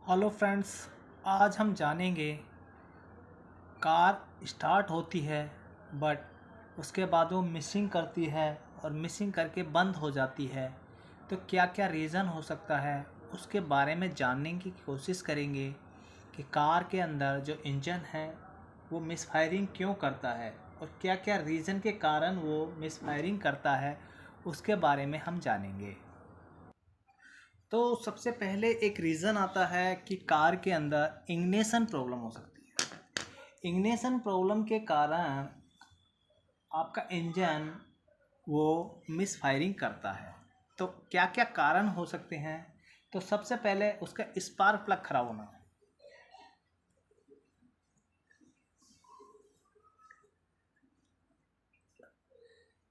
Hello friends, आज हम जानेंगे कार स्टार्ट होती है बट उसके बाद वो मिसिंग करती है और मिसिंग करके बंद हो जाती है। तो क्या क्या रीज़न हो सकता है उसके बारे में जानने की कोशिश करेंगे कि कार के अंदर जो इंजन है वो मिसफायरिंग क्यों करता है और क्या क्या रीज़न के कारण वो मिसफायरिंग करता है, उसके बारे में हम जानेंगे। तो सबसे पहले एक रीज़न आता है कि कार के अंदर इग्निशन प्रॉब्लम हो सकती है। इग्निशन प्रॉब्लम के कारण आपका इंजन वो मिस फायरिंग करता है। तो क्या क्या कारण हो सकते हैं? तो सबसे पहले उसका स्पार्क प्लग खराब होना।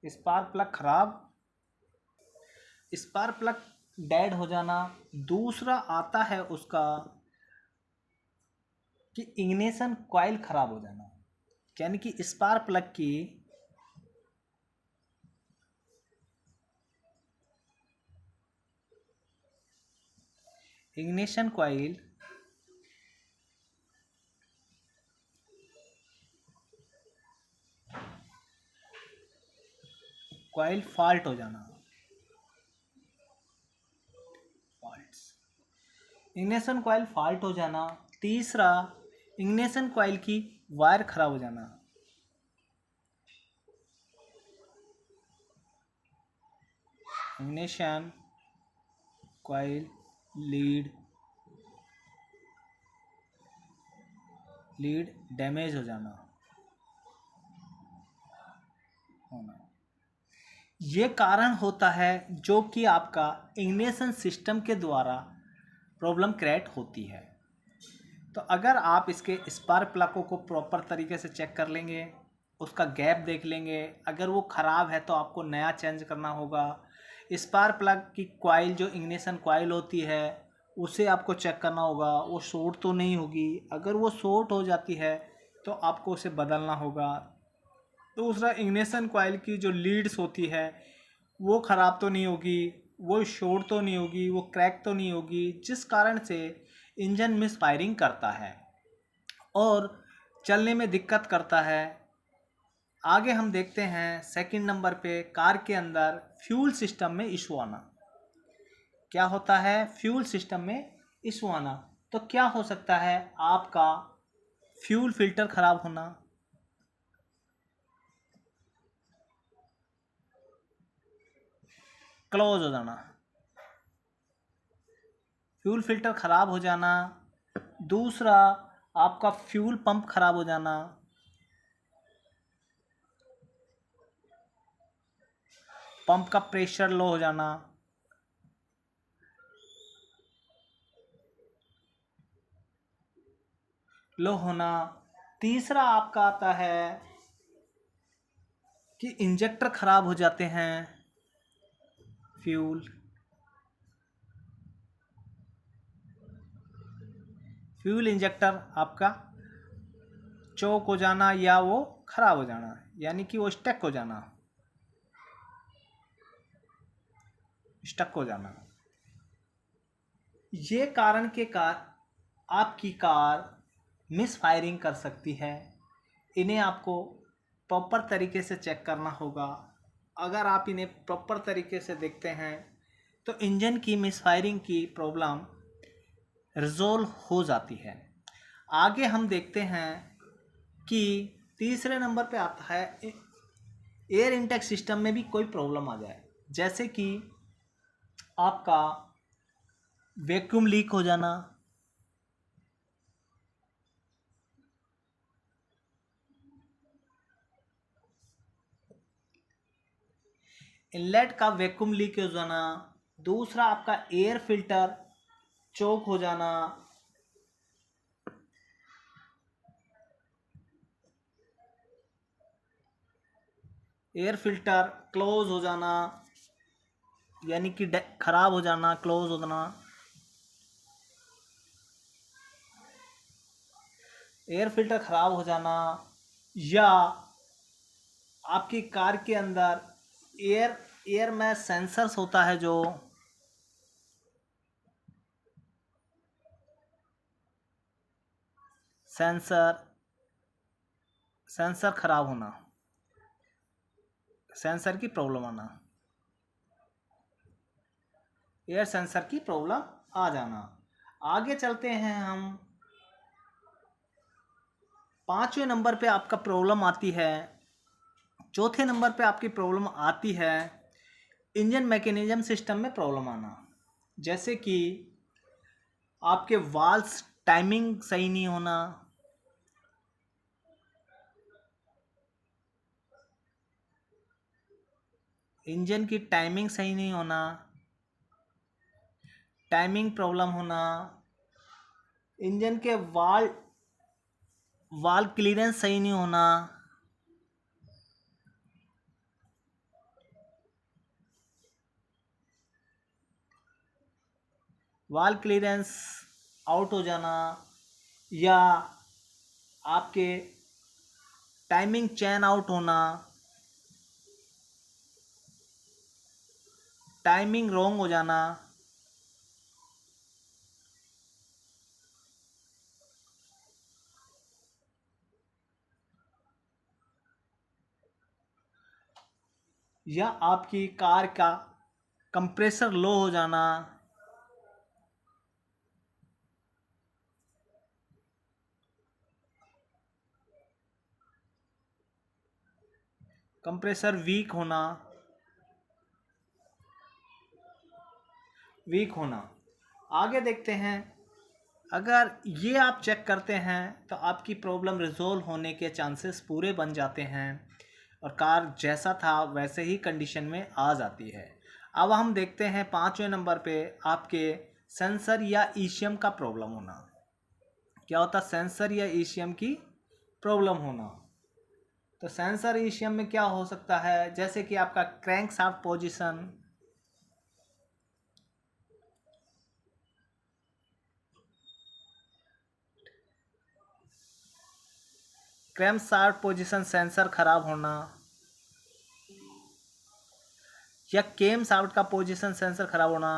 स्पार्क प्लग खराब, स्पार्क प्लग डेड हो जाना। दूसरा आता है उसका कि इग्निशन कॉइल खराब हो जाना, यानी कि स्पार्क प्लग की इग्निशन कॉइल फॉल्ट हो जाना। फॉल्ट्स, इग्निशन कॉइल फॉल्ट हो जाना। तीसरा, इग्निशन कॉइल की वायर खराब हो जाना। Ignition coil lead lead damage हो जाना होना। ये कारण होता है जो कि आपका इग्निशन सिस्टम के द्वारा प्रॉब्लम क्रिएट होती है। तो अगर आप इसके स्पार्क प्लगों को प्रॉपर तरीके से चेक कर लेंगे, उसका गैप देख लेंगे, अगर वो ख़राब है तो आपको नया चेंज करना होगा। स्पार्क प्लग की कॉइल जो इग्निशन कॉइल होती है उसे आपको चेक करना होगा, वो शॉर्ट तो नहीं होगी। अगर वो शॉर्ट हो जाती है तो आपको उसे बदलना होगा। दूसरा, इग्निशन कॉइल की जो लीड्स होती है वो ख़राब तो नहीं होगी, वो शॉर्ट तो नहीं होगी, वो क्रैक तो नहीं होगी, जिस कारण से इंजन मिस फायरिंग करता है और चलने में दिक्कत करता है। आगे हम देखते हैं सेकंड नंबर पे कार के अंदर फ्यूल सिस्टम में इशू आना। क्या होता है? फ्यूल सिस्टम में इशू आना। तो क्या हो सकता है? आपका फ्यूल फिल्टर ख़राब होना, क्लोज हो जाना, फ्यूल फिल्टर ख़राब हो जाना। दूसरा, आपका फ्यूल पंप ख़राब हो जाना। पंप का प्रेशर लो हो जाना। लो होना। तीसरा आपका आता है कि इंजेक्टर ख़राब हो जाते हैं। फ्यूल फ्यूल इंजेक्टर आपका चोक हो जाना या वो ख़राब हो जाना, यानी कि वो स्टक हो जाना। ये कारण के आपकी कार मिस फायरिंग कर सकती है। इन्हें आपको प्रॉपर तरीके से चेक करना होगा। अगर आप इन्हें प्रॉपर तरीके से देखते हैं तो इंजन की मिस फायरिंग की प्रॉब्लम रिजोल्व हो जाती है। आगे हम देखते हैं कि तीसरे नंबर पे आता है एयर इंटेक सिस्टम में भी कोई प्रॉब्लम आ जाए, जैसे कि आपका वैक्यूम लीक हो जाना, इनलेट का वैक्यूम लीक हो जाना। दूसरा, आपका एयर फिल्टर चोक हो जाना। एयर फिल्टर क्लोज हो जाना, यानी कि खराब हो जाना, क्लोज हो जाना। एयर फिल्टर खराब हो जाना, या आपकी कार के अंदर एयर में सेंसर्स होता है जो सेंसर खराब होना, सेंसर की प्रॉब्लम आना, एयर सेंसर की प्रॉब्लम आ जाना। आगे चलते हैं हम, 5वें नंबर पे आपका प्रॉब्लम आती है, चौथे नंबर पे आपकी प्रॉब्लम आती है इंजन मैकेनिज्म सिस्टम में प्रॉब्लम आना। जैसे कि आपके वाल्व्स टाइमिंग सही नहीं होना, इंजन की टाइमिंग सही नहीं होना, टाइमिंग प्रॉब्लम होना, इंजन के वाल्व क्लीयरेंस सही नहीं होना, वाल्व क्लीयरेंस आउट हो जाना, या आपके टाइमिंग चैन आउट होना, टाइमिंग रॉन्ग हो जाना, या आपकी कार का कंप्रेसर लो हो जाना, कंप्रेसर वीक होना। आगे देखते हैं, अगर ये आप चेक करते हैं तो आपकी प्रॉब्लम रिजोल्व होने के चांसेस पूरे बन जाते हैं और कार जैसा था वैसे ही कंडीशन में आ जाती है। अब हम देखते हैं 5वें नंबर पे आपके सेंसर या ईसीएम का प्रॉब्लम होना। क्या होता है? सेंसर या ईसीएम की प्रॉब्लम होना। तो सेंसर ईसीएम में क्या हो सकता है? जैसे कि आपका crank shaft position, crank shaft position sensor खराब होना, या केम शाफ्ट का पोजीशन सेंसर खराब होना,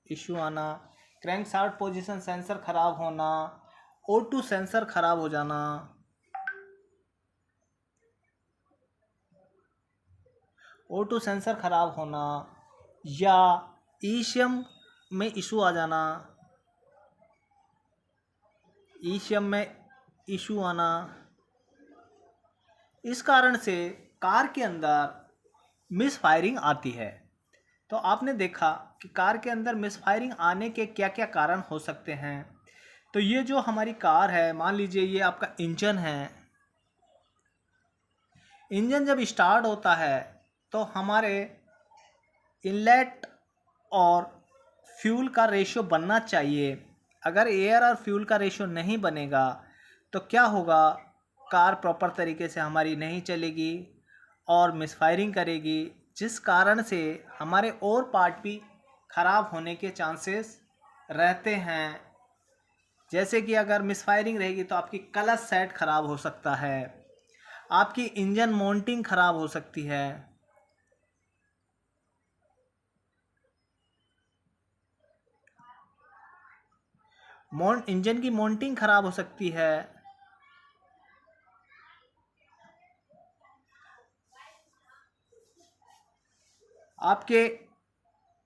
इशू आना, क्रैंक शाफ्ट पोजीशन सेंसर खराब होना, O2 सेंसर खराब हो जाना, O2 सेंसर खराब होना, या ईसीएम में इशू आ जाना, ईसीएम में इशू आना। इस कारण से कार के अंदर मिस फायरिंग आती है। तो आपने देखा कि कार के अंदर मिस फायरिंग आने के क्या क्या कारण हो सकते हैं। तो ये जो हमारी कार है, मान लीजिए ये आपका इंजन है, इंजन जब स्टार्ट होता है तो हमारे इनलेट और फ्यूल का रेशियो बनना चाहिए। अगर एयर और फ्यूल का रेशियो नहीं बनेगा तो क्या होगा? कार प्रॉपर तरीके से हमारी नहीं चलेगी और मिसफायरिंग करेगी, जिस कारण से हमारे और पार्ट भी ख़राब होने के चांसेस रहते हैं। जैसे कि अगर मिसफायरिंग रहेगी तो आपकी क्लच सेट ख़राब हो सकता है, आपकी इंजन माउंटिंग ख़राब हो सकती है, इंजन की माउंटिंग ख़राब हो सकती है, आपके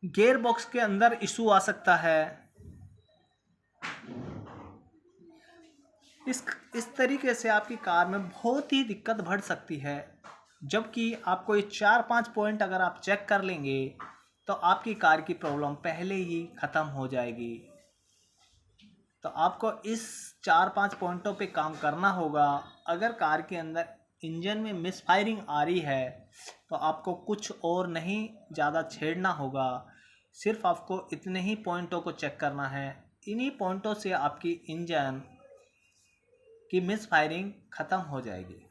गियर बॉक्स के अंदर इशू आ सकता है। इस तरीके से आपकी कार में बहुत ही दिक्कत बढ़ सकती है। जबकि आपको ये 4-5 पॉइंट अगर आप चेक कर लेंगे तो आपकी कार की प्रॉब्लम पहले ही ख़त्म हो जाएगी। तो आपको इस 4-5 पॉइंटों पे काम करना होगा। अगर कार के अंदर इंजन में मिसफायरिंग आ रही है तो आपको कुछ और नहीं ज़्यादा छेड़ना होगा, सिर्फ आपको इतने ही पॉइंटों को चेक करना है। इन्हीं पॉइंटों से आपकी इंजन की मिसफायरिंग ख़त्म हो जाएगी।